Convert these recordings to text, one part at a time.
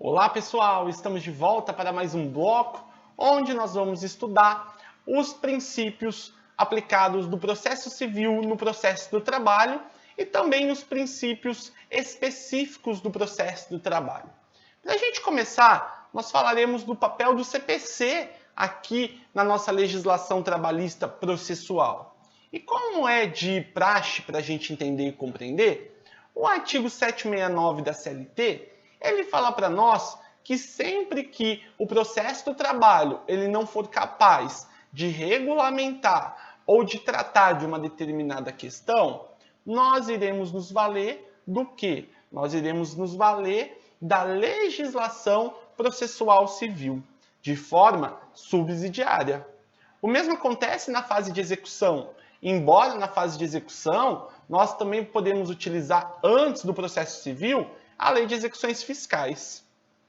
Olá pessoal, estamos de volta para mais um bloco onde nós vamos estudar os princípios aplicados do processo civil no processo do trabalho e também os princípios específicos do processo do trabalho. Para a gente começar, nós falaremos do papel do CPC aqui na nossa legislação trabalhista processual. E como é de praxe para a gente entender e compreender, o artigo 769 da CLT ele fala para nós que sempre que o processo do trabalho ele não for capaz de regulamentar ou de tratar de uma determinada questão, nós iremos nos valer do quê? Nós iremos nos valer da legislação processual civil, de forma subsidiária. O mesmo acontece na fase de execução. Embora na fase de execução, nós também podemos utilizar antes do processo civil a lei de execuções fiscais.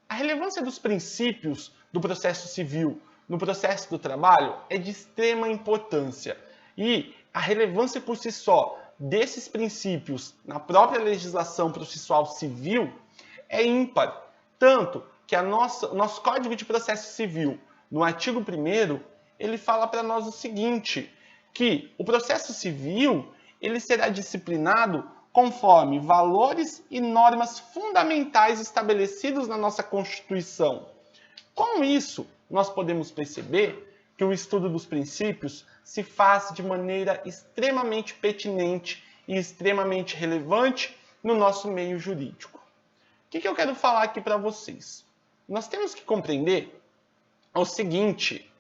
A relevância dos princípios do processo civil no processo do trabalho é de extrema importância. E a relevância por si só desses princípios na própria legislação processual civil é ímpar. Tanto que o nosso Código de Processo Civil, no artigo 1º, ele fala para nós o seguinte, que o processo civil ele será disciplinado conforme valores e normas fundamentais estabelecidos na nossa Constituição. Com isso, nós podemos perceber que o estudo dos princípios se faz de maneira extremamente pertinente e extremamente relevante no nosso meio jurídico. O que eu quero falar aqui para vocês? Nós temos que compreender o seguinte,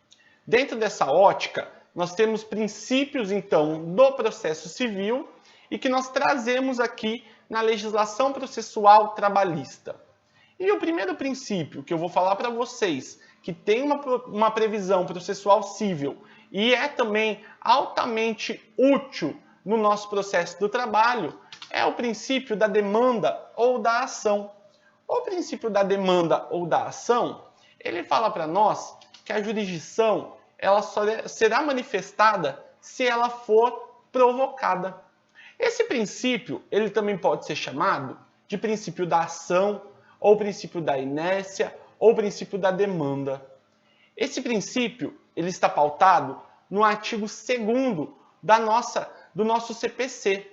dentro dessa ótica, nós temos princípios, então, do processo civil e que nós trazemos aqui na legislação processual trabalhista. E o primeiro princípio que eu vou falar para vocês, que tem uma previsão processual civil e é também altamente útil no nosso processo do trabalho, é o princípio da demanda ou da ação. O princípio da demanda ou da ação, ele fala para nós que a jurisdição ela só será manifestada se ela for provocada. Esse princípio, ele também pode ser chamado de princípio da ação, ou princípio da inércia, ou princípio da demanda. Esse princípio, ele está pautado no artigo 2º do nosso CPC.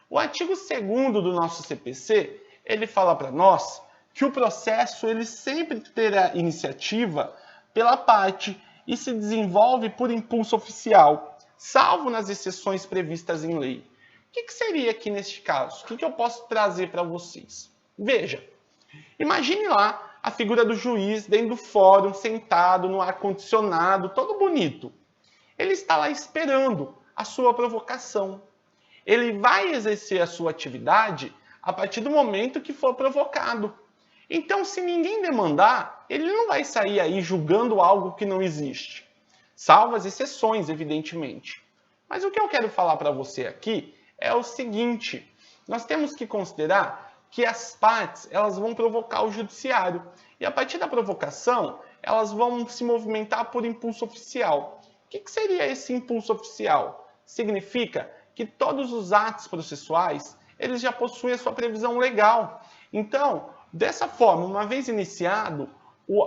O artigo 2º do nosso CPC, ele fala para nós que o processo ele sempre terá iniciativa pela parte e se desenvolve por impulso oficial, salvo nas exceções previstas em lei. O que seria aqui neste caso? O que eu posso trazer para vocês? Veja, imagine lá a figura do juiz dentro do fórum, sentado no ar-condicionado, todo bonito. Ele está lá esperando a sua provocação. Ele vai exercer a sua atividade a partir do momento que for provocado. Então, se ninguém demandar, ele não vai sair aí julgando algo que não existe. Salvo as exceções, evidentemente. Mas o que eu quero falar para você aqui é o seguinte, nós temos que considerar que as partes elas vão provocar o judiciário e a partir da provocação elas vão se movimentar por impulso oficial. O que seria esse impulso oficial? Significa que todos os atos processuais eles já possuem a sua previsão legal. Então, dessa forma, uma vez iniciado,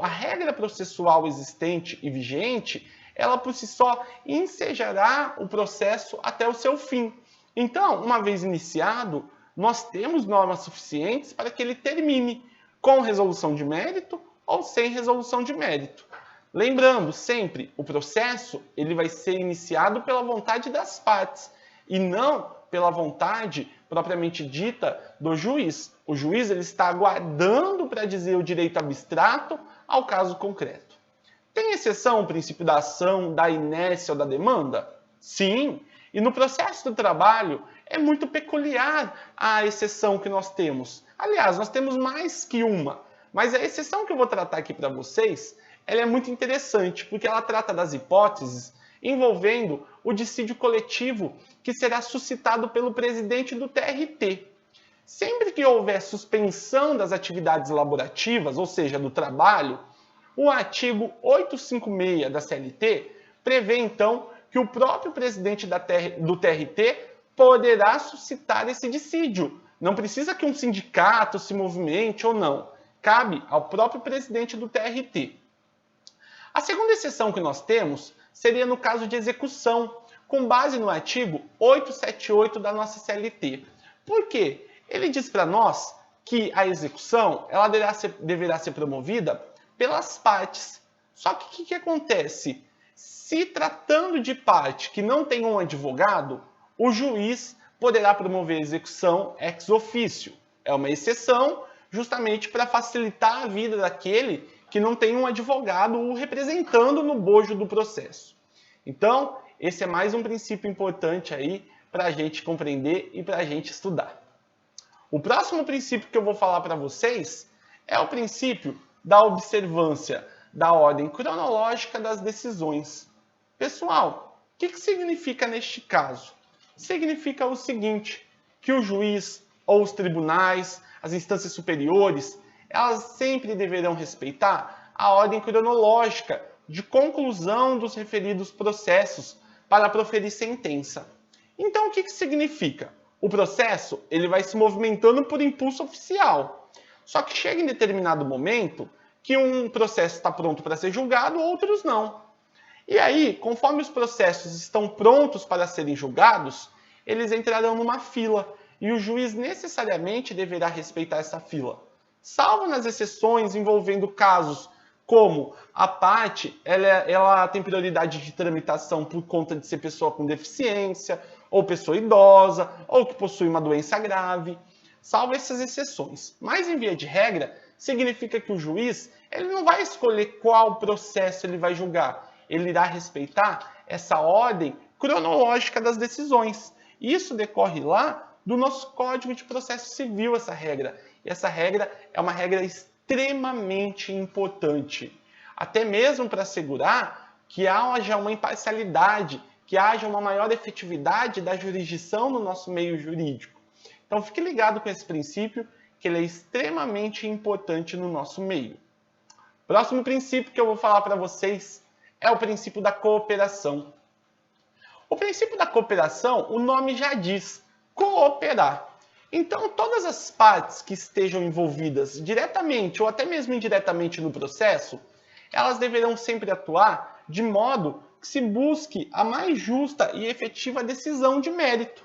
a regra processual existente e vigente, ela por si só ensejará o processo até o seu fim. Então, uma vez iniciado, nós temos normas suficientes para que ele termine com resolução de mérito ou sem resolução de mérito. Lembrando, sempre, o processo ele vai ser iniciado pela vontade das partes e não pela vontade propriamente dita do juiz. O juiz ele está aguardando para dizer o direito abstrato ao caso concreto. Tem exceção ao princípio da ação, da inércia ou da demanda? Sim. E no processo do trabalho é muito peculiar a exceção que nós temos. Aliás, nós temos mais que uma. Mas a exceção que eu vou tratar aqui para vocês, ela é muito interessante, porque ela trata das hipóteses envolvendo o dissídio coletivo que será suscitado pelo presidente do TRT. Sempre que houver suspensão das atividades laborativas, ou seja, do trabalho, o artigo 856 da CLT prevê, então, que o próprio presidente do TRT poderá suscitar esse dissídio. Não precisa que um sindicato se movimente ou não. cabe ao próprio presidente do TRT. A segunda exceção que nós temos seria no caso de execução, com base no artigo 878 da nossa CLT. Por quê? Ele diz para nós que a execução ela deverá ser promovida pelas partes. Só que o que acontece? Se tratando de parte que não tem um advogado, o juiz poderá promover a execução ex officio. É uma exceção justamente para facilitar a vida daquele que não tem um advogado o representando no bojo do processo. Então, esse é mais um princípio importante aí para a gente compreender e para a gente estudar. O próximo princípio que eu vou falar para vocês é o princípio da observância da ordem cronológica das decisões. Pessoal, o que significa neste caso? Significa o seguinte, que o juiz ou os tribunais, as instâncias superiores, elas sempre deverão respeitar a ordem cronológica de conclusão dos referidos processos para proferir sentença. Então, o que significa? O processo ele vai se movimentando por impulso oficial. Só que chega em determinado momento que um processo está pronto para ser julgado, outros não. E aí, conforme os processos estão prontos para serem julgados, eles entrarão numa fila e o juiz necessariamente deverá respeitar essa fila. Salvo nas exceções envolvendo casos como a parte ela tem prioridade de tramitação por conta de ser pessoa com deficiência, ou pessoa idosa, ou que possui uma doença grave, salvo essas exceções. Mas, em via de regra, significa que o juiz ele não vai escolher qual processo ele vai julgar. Ele irá respeitar essa ordem cronológica das decisões. Isso decorre lá do nosso Código de Processo Civil, essa regra. E essa regra é uma regra extremamente importante, até mesmo para assegurar que haja uma imparcialidade, que haja uma maior efetividade da jurisdição no nosso meio jurídico. Então fique ligado com esse princípio, que ele é extremamente importante no nosso meio. Próximo princípio que eu vou falar para vocês é o princípio da cooperação. O princípio da cooperação, o nome já diz, cooperar. Então, todas as partes que estejam envolvidas diretamente ou até mesmo indiretamente no processo, elas deverão sempre atuar de modo que se busque a mais justa e efetiva decisão de mérito.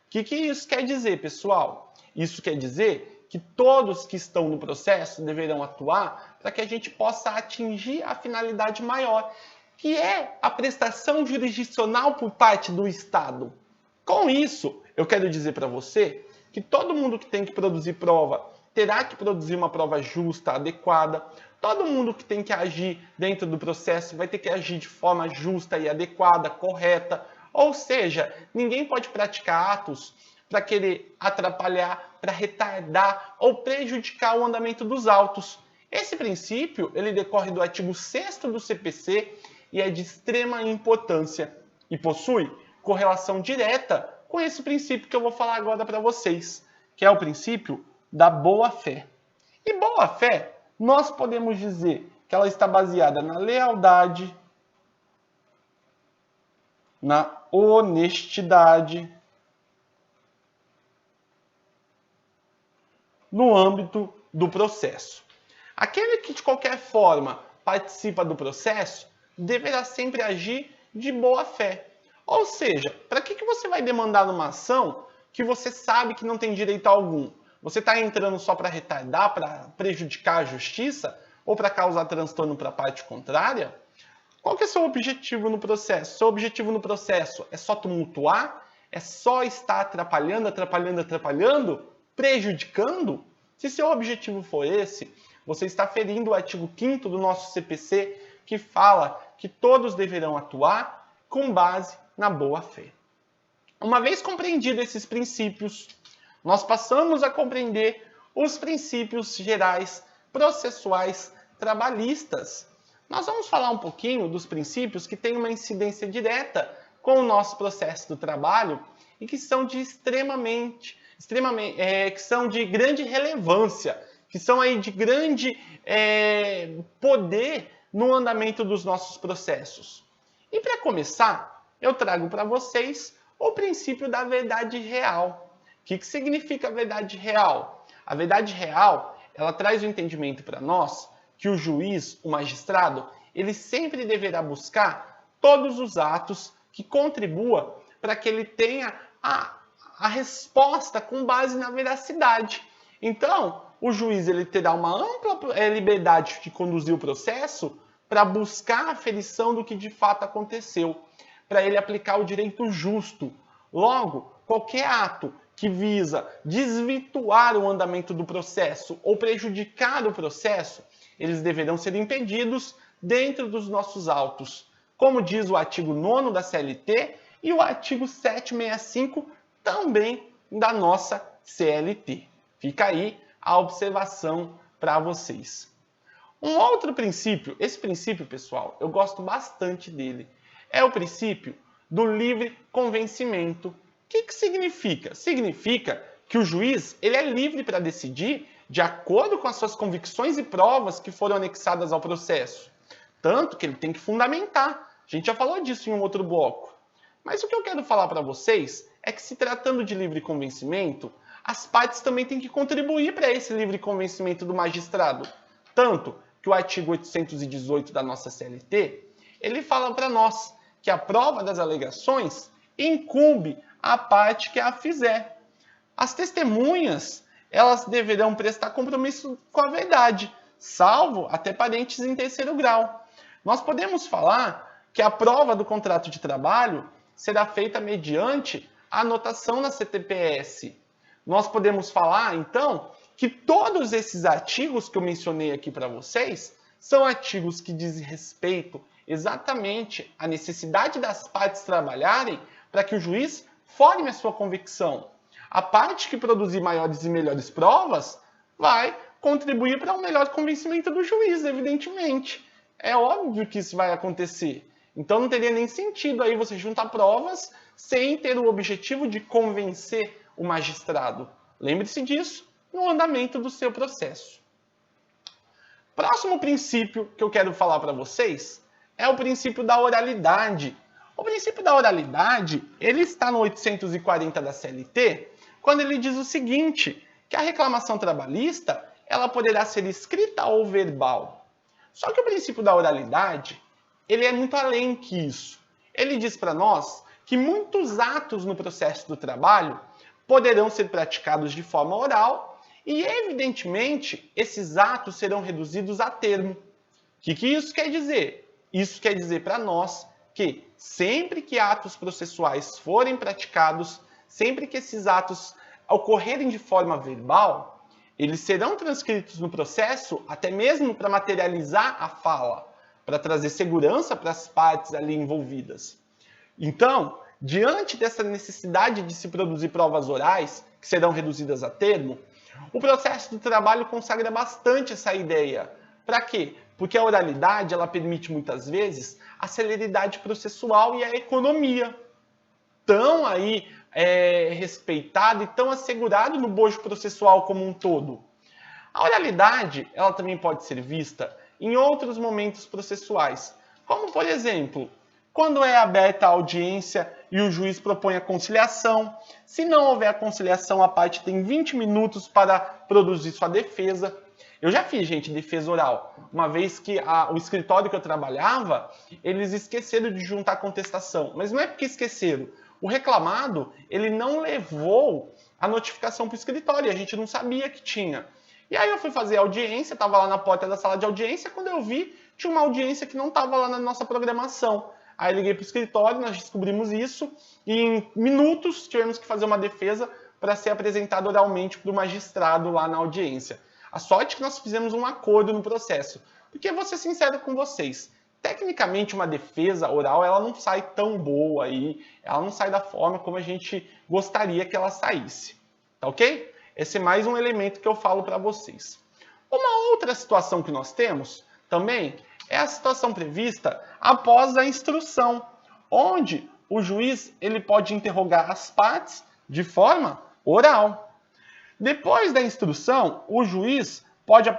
O que isso quer dizer, pessoal? Isso quer dizer que todos que estão no processo deverão atuar para que a gente possa atingir a finalidade maior, que é a prestação jurisdicional por parte do Estado. Com isso, eu quero dizer para você que todo mundo que tem que produzir prova terá que produzir uma prova justa, adequada. Todo mundo que tem que agir dentro do processo vai ter que agir de forma justa e adequada, correta. Ou seja, ninguém pode praticar atos para querer atrapalhar, para retardar ou prejudicar o andamento dos autos. Esse princípio ele decorre do artigo 6º do CPC e é de extrema importância e possui correlação direta com esse princípio que eu vou falar agora para vocês, que é o princípio da boa-fé. E boa-fé, nós podemos dizer que ela está baseada na lealdade, na honestidade, no âmbito do processo. Aquele que de qualquer forma participa do processo deverá sempre agir de boa-fé. Ou seja, para que você vai demandar numa ação que você sabe que não tem direito algum? Você está entrando só para retardar, para prejudicar a justiça ou para causar transtorno para a parte contrária? Qual que é o seu objetivo no processo? Seu objetivo no processo é só tumultuar? É só estar atrapalhando, prejudicando? Se seu objetivo for esse, você está ferindo o artigo 5º do nosso CPC, que fala que todos deverão atuar com base na boa-fé. Uma vez compreendido esses princípios, nós passamos a compreender os princípios gerais processuais trabalhistas. Nós vamos falar um pouquinho dos princípios que têm uma incidência direta com o nosso processo do trabalho e que são de que são de grande relevância, que são aí de grande poder no andamento dos nossos processos. E para começar, eu trago para vocês o princípio da verdade real. O que significa a verdade real? A verdade real ela traz o entendimento para nós que o juiz, o magistrado, ele sempre deverá buscar todos os atos que contribuam para que ele tenha a resposta com base na veracidade. Então, o juiz ele terá uma ampla liberdade de conduzir o processo para buscar a aferição do que de fato aconteceu, para ele aplicar o direito justo. Logo, qualquer ato que visa desvirtuar o andamento do processo ou prejudicar o processo, eles deverão ser impedidos dentro dos nossos autos, como diz o artigo 9º da CLT e o artigo 765 também da nossa CLT. Fica aí a observação para vocês. Um outro princípio, esse princípio, pessoal, eu gosto bastante dele, é o princípio do livre convencimento. O que significa? Significa que o juiz ele é livre para decidir de acordo com as suas convicções e provas que foram anexadas ao processo. Tanto que ele tem que fundamentar. A gente já falou disso em um outro bloco. Mas o que eu quero falar para vocês é que, se tratando de livre convencimento, as partes também têm que contribuir para esse livre convencimento do magistrado. Tanto que o artigo 818 da nossa CLT, ele fala para nós que a prova das alegações incumbe a parte que a fizer. As testemunhas, elas deverão prestar compromisso com a verdade, salvo até parentes em terceiro grau. Nós podemos falar que a prova do contrato de trabalho será feita mediante a anotação na CTPS. Nós podemos falar, então, que todos esses artigos que eu mencionei aqui para vocês são artigos que dizem respeito exatamente à necessidade das partes trabalharem para que o juiz forme a sua convicção. A parte que produzir maiores e melhores provas vai contribuir para um melhor convencimento do juiz, evidentemente. É óbvio que isso vai acontecer. Então não teria nem sentido aí você juntar provas sem ter o objetivo de convencer o magistrado. Lembre-se disso no andamento do seu processo. Próximo princípio que eu quero falar para vocês é o princípio da oralidade. O princípio da oralidade, ele está no 840 da CLT, quando ele diz o seguinte, que a reclamação trabalhista, ela poderá ser escrita ou verbal. Só que o princípio da oralidade, ele é muito além que isso. Ele diz para nós que muitos atos no processo do trabalho poderão ser praticados de forma oral e, evidentemente, esses atos serão reduzidos a termo. O que isso quer dizer? Isso quer dizer para nós que sempre que atos processuais forem praticados, sempre que esses atos ocorrerem de forma verbal, eles serão transcritos no processo, até mesmo para materializar a fala, para trazer segurança para as partes ali envolvidas. Então, diante dessa necessidade de se produzir provas orais, que serão reduzidas a termo, o processo do trabalho consagra bastante essa ideia. Para quê? Porque a oralidade ela permite muitas vezes a celeridade processual e a economia. Tão aí respeitado e tão assegurado no bojo processual como um todo. A oralidade ela também pode ser vista em outros momentos processuais, como por exemplo, quando é aberta a audiência e o juiz propõe a conciliação. Se não houver a conciliação, a parte tem 20 minutos para produzir sua defesa. Eu já fiz, gente, defesa oral. Uma vez que o escritório que eu trabalhava, eles esqueceram de juntar a contestação. Mas não é porque esqueceram. O reclamado, ele não levou a notificação para o escritório. A gente não sabia que tinha. E aí eu fui fazer a audiência, estava lá na porta da sala de audiência. Quando eu vi, tinha uma audiência que não estava lá na nossa programação. Aí liguei para o escritório, nós descobrimos isso. E em minutos tivemos que fazer uma defesa para ser apresentada oralmente para o magistrado lá na audiência. A sorte é que nós fizemos um acordo no processo. Porque, vou ser sincero com vocês, tecnicamente uma defesa oral ela não sai tão boa aí, ela não sai da forma como a gente gostaria que ela saísse. Tá ok? Esse é mais um elemento que eu falo para vocês. Uma outra situação que nós temos também é a situação prevista após a instrução, onde o juiz ele pode interrogar as partes de forma oral. Depois da instrução, o juiz pode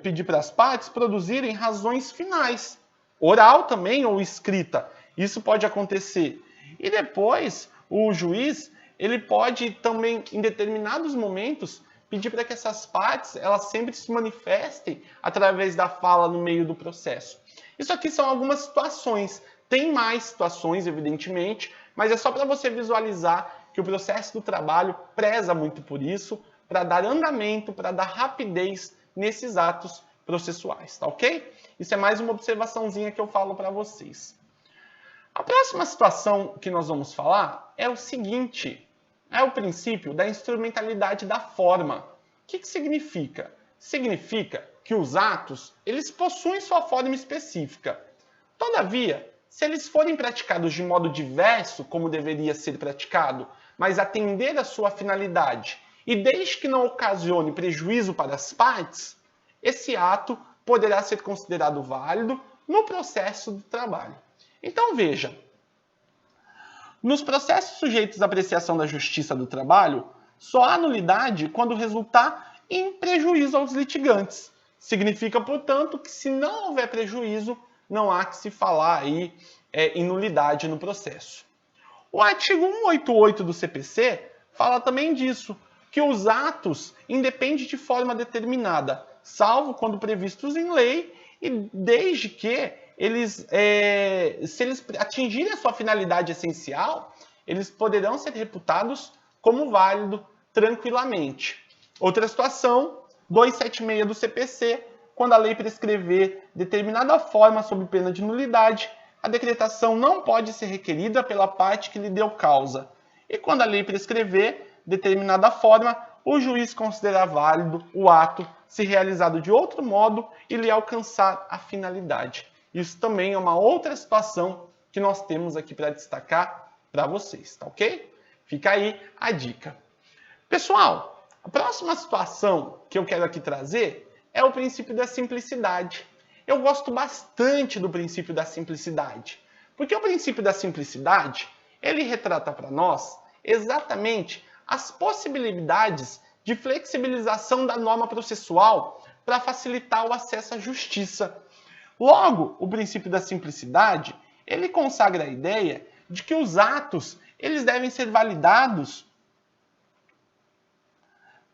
pedir para as partes produzirem razões finais, oral também ou escrita. Isso pode acontecer. E depois, o juiz ele pode também, em determinados momentos, pedir para que essas partes elas sempre se manifestem através da fala no meio do processo. Isso aqui são algumas situações. Tem mais situações, evidentemente, mas é só para você visualizar que o processo do trabalho preza muito por isso, para dar andamento, para dar rapidez nesses atos processuais, tá ok? Isso é mais uma observaçãozinha que eu falo para vocês. A próxima situação que nós vamos falar é o seguinte, é o princípio da instrumentalidade da forma. O que significa? Significa que os atos, eles possuem sua forma específica. Todavia, se eles forem praticados de modo diverso, como deveria ser praticado, mas atender à sua finalidade, e desde que não ocasione prejuízo para as partes, esse ato poderá ser considerado válido no processo do trabalho. Então veja, nos processos sujeitos à apreciação da justiça do trabalho, só há nulidade quando resultar em prejuízo aos litigantes. Significa, portanto, que se não houver prejuízo, não há que se falar aí em nulidade no processo. O artigo 188 do CPC fala também disso, que os atos independem de forma determinada, salvo quando previstos em lei, e desde que se eles atingirem a sua finalidade essencial, eles poderão ser reputados como válido tranquilamente. Outra situação, 276 do CPC, quando a lei prescrever determinada forma sob pena de nulidade, a decretação não pode ser requerida pela parte que lhe deu causa. E quando a lei prescrever determinada forma, o juiz considera válido o ato se realizado de outro modo e lhe alcançar a finalidade. Isso também é uma outra situação que nós temos aqui para destacar para vocês, tá ok? Fica aí a dica. Pessoal, a próxima situação que eu quero aqui trazer é o princípio da simplicidade. Eu gosto bastante do princípio da simplicidade, porque o princípio da simplicidade, ele retrata para nós exatamente as possibilidades de flexibilização da norma processual para facilitar o acesso à justiça. Logo, o princípio da simplicidade, ele consagra a ideia de que os atos, eles devem ser validados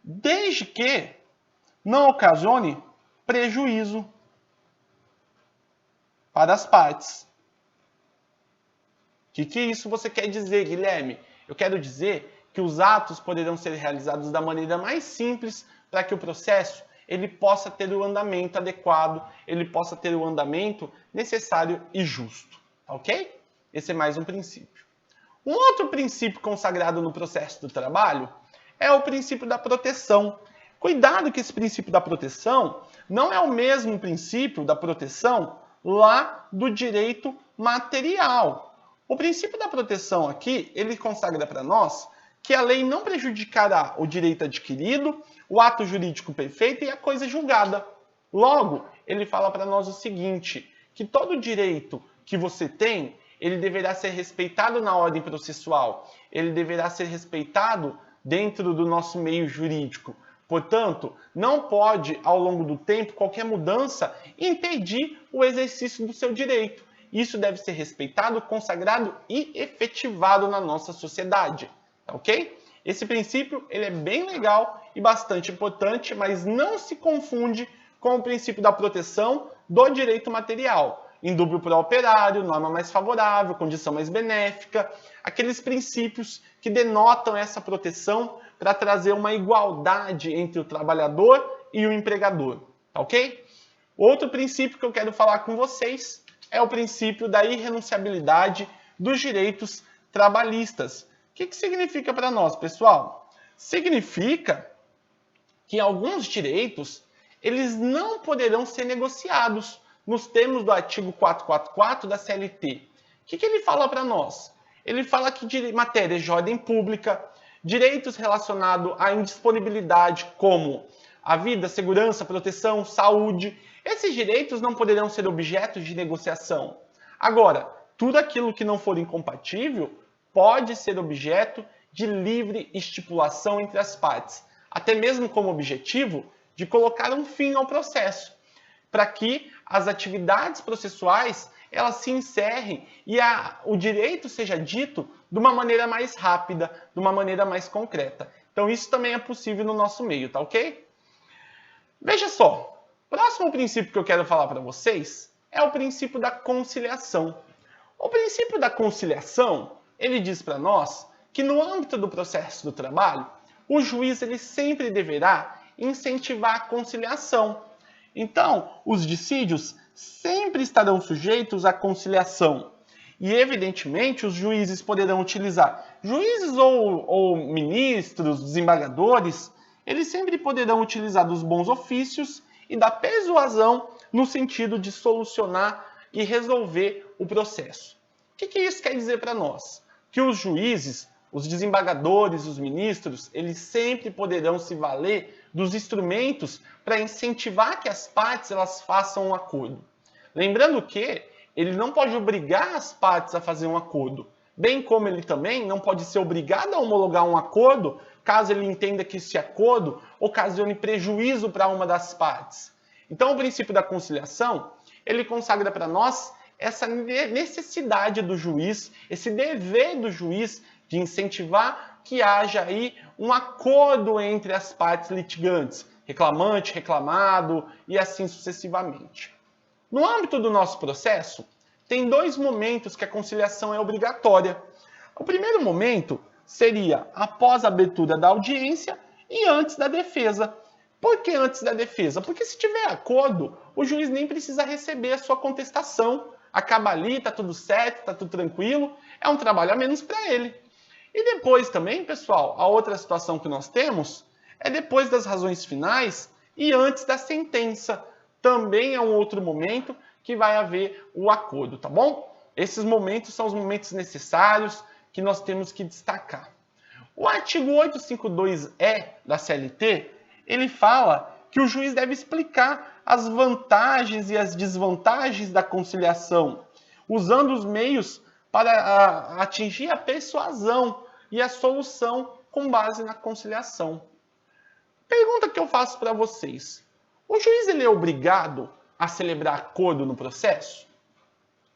desde que não ocasione prejuízo para as partes. O que isso você quer dizer, Guilherme? Eu quero dizer que os atos poderão ser realizados da maneira mais simples para que o processo ele possa ter o andamento adequado, ele possa ter o andamento necessário e justo, ok? Esse é mais um princípio. Um outro princípio consagrado no processo do trabalho é o princípio da proteção. Cuidado que esse princípio da proteção não é o mesmo princípio da proteção lá do direito material. O princípio da proteção aqui, ele consagra para nós que a lei não prejudicará o direito adquirido, o ato jurídico perfeito e a coisa julgada. Logo, ele fala para nós o seguinte, que todo direito que você tem, ele deverá ser respeitado na ordem processual, ele deverá ser respeitado dentro do nosso meio jurídico. Portanto, não pode, ao longo do tempo, qualquer mudança impedir o exercício do seu direito. Isso deve ser respeitado, consagrado e efetivado na nossa sociedade. Ok? Esse princípio ele é bem legal e bastante importante, mas não se confunde com o princípio da proteção do direito material. Indúbio pro operário, norma mais favorável, condição mais benéfica, aqueles princípios que denotam essa proteção para trazer uma igualdade entre o trabalhador e o empregador. Ok? Outro princípio que eu quero falar com vocês é o princípio da irrenunciabilidade dos direitos trabalhistas. O que significa para nós, pessoal? Significa que alguns direitos eles não poderão ser negociados nos termos do artigo 444 da CLT. O que ele fala para nós? Ele fala que de matérias de ordem pública, direitos relacionados à indisponibilidade, como a vida, segurança, proteção, saúde, esses direitos não poderão ser objeto de negociação. Agora, tudo aquilo que não for incompatível pode ser objeto de livre estipulação entre as partes, até mesmo como objetivo de colocar um fim ao processo, para que as atividades processuais elas se encerrem e o direito seja dito de uma maneira mais rápida, de uma maneira mais concreta. Então isso também é possível no nosso meio, tá ok? Veja só, próximo princípio que eu quero falar para vocês é o princípio da conciliação. O princípio da conciliação, ele diz para nós que no âmbito do processo do trabalho, o juiz ele sempre deverá incentivar a conciliação. Então, os dissídios sempre estarão sujeitos à conciliação. E, evidentemente, os juízes poderão utilizar, juízes ou ministros, desembargadores, eles sempre poderão utilizar dos bons ofícios e da persuasão no sentido de solucionar e resolver o processo. O que isso quer dizer para nós? Que os juízes, os desembargadores, os ministros, eles sempre poderão se valer dos instrumentos para incentivar que as partes elas façam um acordo. Lembrando que ele não pode obrigar as partes a fazer um acordo, bem como ele também não pode ser obrigado a homologar um acordo caso ele entenda que esse acordo ocasione prejuízo para uma das partes. Então, o princípio da conciliação, ele consagra para nós essa necessidade do juiz, esse dever do juiz de incentivar que haja aí um acordo entre as partes litigantes, reclamante, reclamado e assim sucessivamente. No âmbito do nosso processo, tem dois momentos que a conciliação é obrigatória. O primeiro momento seria após a abertura da audiência e antes da defesa. Por que antes da defesa? Porque se tiver acordo, o juiz nem precisa receber a sua contestação. Acaba ali, está tudo certo, está tudo tranquilo, é um trabalho a menos para ele. E depois também, pessoal, a outra situação que nós temos é depois das razões finais e antes da sentença. Também é um outro momento que vai haver o acordo, tá bom? Esses momentos são os momentos necessários que nós temos que destacar. O artigo 852-E da CLT, ele fala que o juiz deve explicar as vantagens e as desvantagens da conciliação, usando os meios para atingir a persuasão e a solução com base na conciliação. Pergunta que eu faço para vocês. O juiz ele é obrigado a celebrar acordo no processo?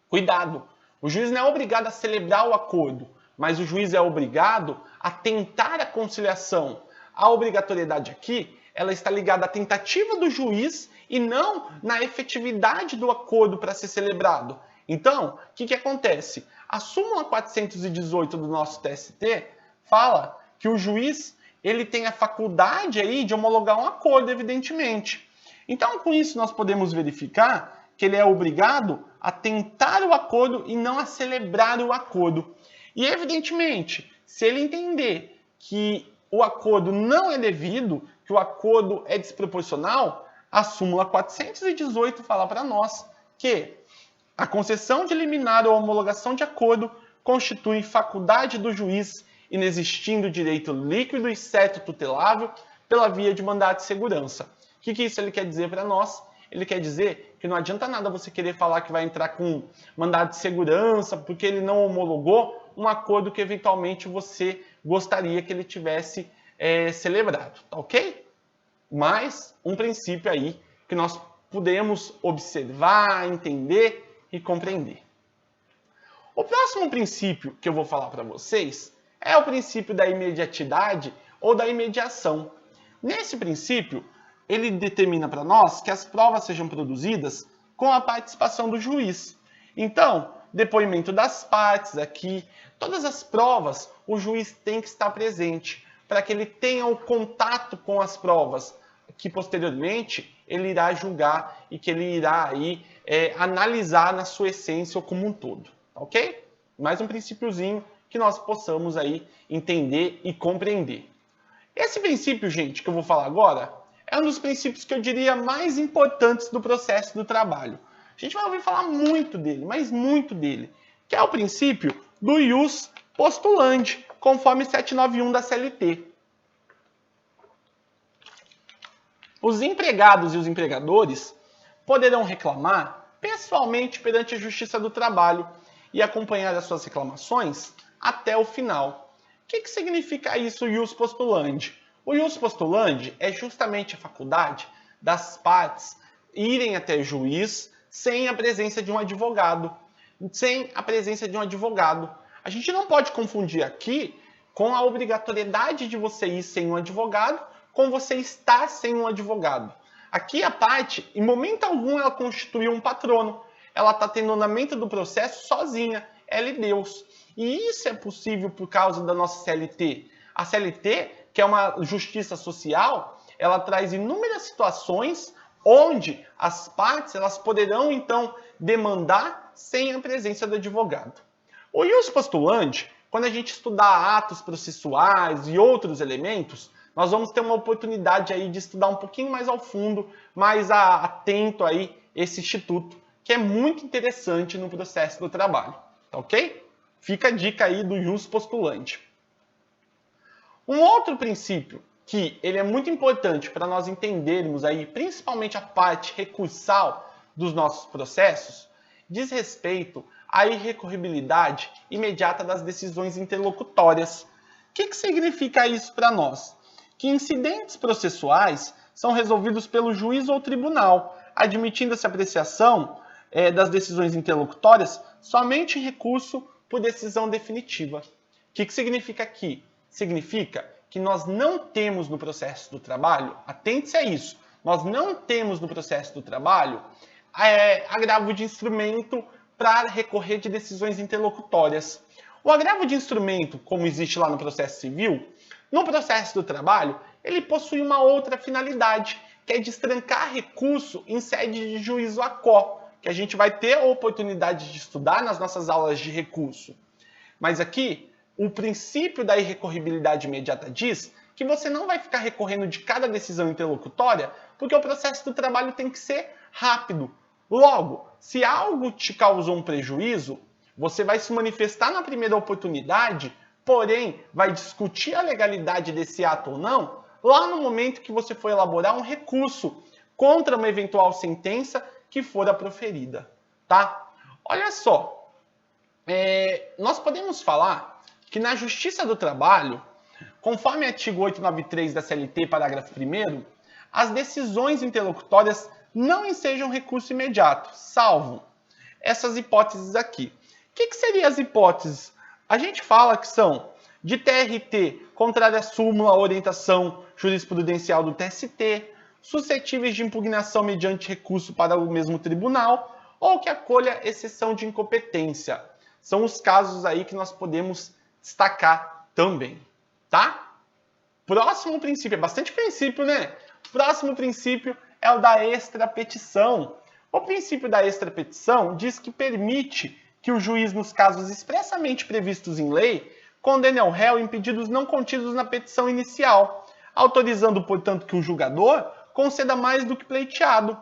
Cuidado! O juiz não é obrigado a celebrar o acordo, mas o juiz é obrigado a tentar a conciliação. A obrigatoriedade aqui, ela está ligada à tentativa do juiz e não na efetividade do acordo para ser celebrado. Então, o que acontece? A súmula 418 do nosso TST fala que o juiz ele tem a faculdade aí de homologar um acordo, evidentemente. Então, com isso, nós podemos verificar que ele é obrigado a tentar o acordo e não a celebrar o acordo. E, evidentemente, se ele entender que o acordo não é devido, que o acordo é desproporcional, a súmula 418 fala para nós que a concessão de liminar ou homologação de acordo constitui faculdade do juiz, inexistindo direito líquido e certo tutelável pela via de mandado de segurança. O que isso ele quer dizer para nós? Ele quer dizer que não adianta nada você querer falar que vai entrar com mandado de segurança porque ele não homologou um acordo que eventualmente você gostaria que ele tivesse celebrado, tá ok? Mas um princípio aí que nós podemos observar, entender e compreender. O próximo princípio que eu vou falar para vocês é o princípio da imediatidade ou da imediação. Nesse princípio, ele determina para nós que as provas sejam produzidas com a participação do juiz. Então, depoimento das partes aqui, todas as provas, o juiz tem que estar presente para que ele tenha o contato com as provas, que posteriormente ele irá julgar e que ele irá aí analisar na sua essência ou como um todo, tá ok? Mais um princípiozinho que nós possamos aí entender e compreender. Esse princípio, gente, que eu vou falar agora, é um dos princípios que eu diria mais importantes do processo do trabalho. A gente vai ouvir falar muito dele, mas muito dele, que é o princípio do ius postulandi, conforme 791 da CLT. Os empregados e os empregadores poderão reclamar pessoalmente perante a Justiça do Trabalho e acompanhar as suas reclamações até o final. O que significa isso, ius postulandi? O ius postulandi é justamente a faculdade das partes irem até o juiz sem a presença de um advogado. A gente não pode confundir aqui com a obrigatoriedade de você ir sem um advogado, com você estar sem um advogado. Aqui a parte, em momento algum, ela constituiu um patrono. Ela está tendo o andamento do processo sozinha, ela e Deus. E isso é possível por causa da nossa CLT. A CLT, que é uma justiça social, ela traz inúmeras situações onde as partes elas poderão, então, demandar sem a presença do advogado. O ius postulante, quando a gente estudar atos processuais e outros elementos, nós vamos ter uma oportunidade aí de estudar um pouquinho mais ao fundo, mais atento aí esse instituto, que é muito interessante no processo do trabalho, tá ok? Fica a dica aí do ius postulante. Um outro princípio que ele é muito importante para nós entendermos aí, principalmente a parte recursal dos nossos processos, diz respeito à irrecorribilidade imediata das decisões interlocutórias. O que significa isso para nós? Que incidentes processuais são resolvidos pelo juiz ou tribunal, admitindo essa apreciação das decisões interlocutórias somente em recurso por decisão definitiva. O que significa aqui? Significa que nós não temos no processo do trabalho, atente-se a isso, nós não temos no processo do trabalho agravo de instrumento para recorrer de decisões interlocutórias. O agravo de instrumento, como existe lá no processo civil, no processo do trabalho, ele possui uma outra finalidade, que é destrancar recurso em sede de juízo ACO, que a gente vai ter a oportunidade de estudar nas nossas aulas de recurso. Mas aqui, o princípio da irrecorribilidade imediata diz que você não vai ficar recorrendo de cada decisão interlocutória, porque o processo do trabalho tem que ser rápido. Logo, se algo te causou um prejuízo, você vai se manifestar na primeira oportunidade, porém, vai discutir a legalidade desse ato ou não, lá no momento que você for elaborar um recurso contra uma eventual sentença que fora proferida, tá? Olha só, nós podemos falar que na Justiça do Trabalho, conforme o artigo 893 da CLT, parágrafo 1º, as decisões interlocutórias não ensejam recurso imediato, salvo essas hipóteses aqui. O que seriam as hipóteses? A gente fala que são de TRT, contrária à súmula, orientação jurisprudencial do TST, suscetíveis de impugnação mediante recurso para o mesmo tribunal, ou que acolha exceção de incompetência. São os casos aí que nós podemos destacar também, tá? Próximo princípio, é bastante princípio, né? Próximo princípio é o da extrapetição. O princípio da extrapetição diz que permite que o juiz, nos casos expressamente previstos em lei, condene ao réu em pedidos não contidos na petição inicial, autorizando, portanto, que o julgador conceda mais do que pleiteado.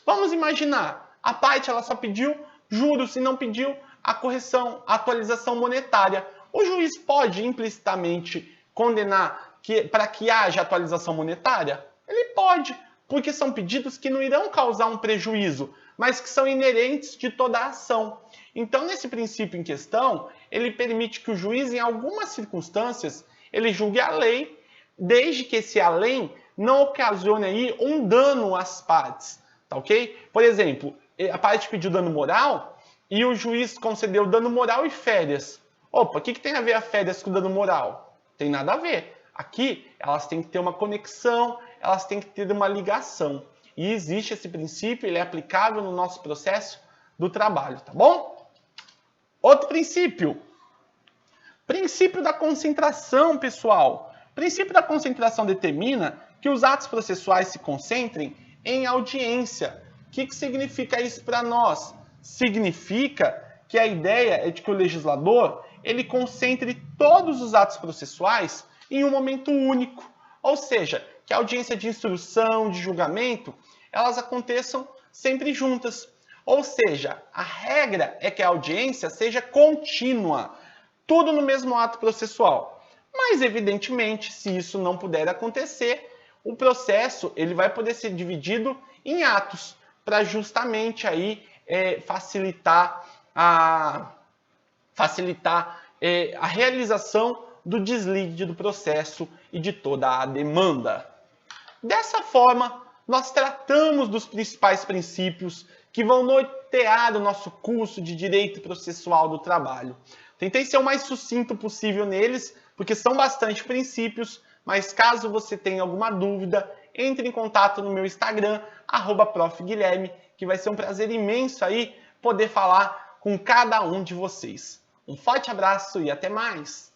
Vamos imaginar, a parte ela só pediu juros e não pediu a correção, a atualização monetária. O juiz pode implicitamente condenar para que haja atualização monetária? Ele pode, porque são pedidos que não irão causar um prejuízo, mas que são inerentes de toda a ação. Então, nesse princípio em questão, ele permite que o juiz, em algumas circunstâncias, ele julgue a lei, desde que esse além não ocasione aí um dano às partes, tá ok? Por exemplo, a parte pediu dano moral e o juiz concedeu dano moral e férias. Opa, o que tem a ver a férias com dano moral? Tem nada a ver. Aqui, elas têm que ter uma conexão, elas têm que ter uma ligação. E existe esse princípio, ele é aplicável no nosso processo do trabalho, tá bom? Outro princípio. Princípio da concentração, pessoal. O princípio da concentração determina que os atos processuais se concentrem em audiência. O que significa isso para nós? Significa que a ideia é de que o legislador ele concentre todos os atos processuais em um momento único. Ou seja, que a audiência de instrução, de julgamento, elas aconteçam sempre juntas. Ou seja, a regra é que a audiência seja contínua, tudo no mesmo ato processual. Mas, evidentemente, se isso não puder acontecer, o processo ele vai poder ser dividido em atos, para justamente aí, facilitar a realização do deslide do processo e de toda a demanda. Dessa forma, nós tratamos dos principais princípios que vão nortear o nosso curso de Direito Processual do Trabalho. Tentei ser o mais sucinto possível neles, porque são bastante princípios, mas caso você tenha alguma dúvida, entre em contato no meu Instagram, @profguilherme, que vai ser um prazer imenso aí poder falar com cada um de vocês. Um forte abraço e até mais!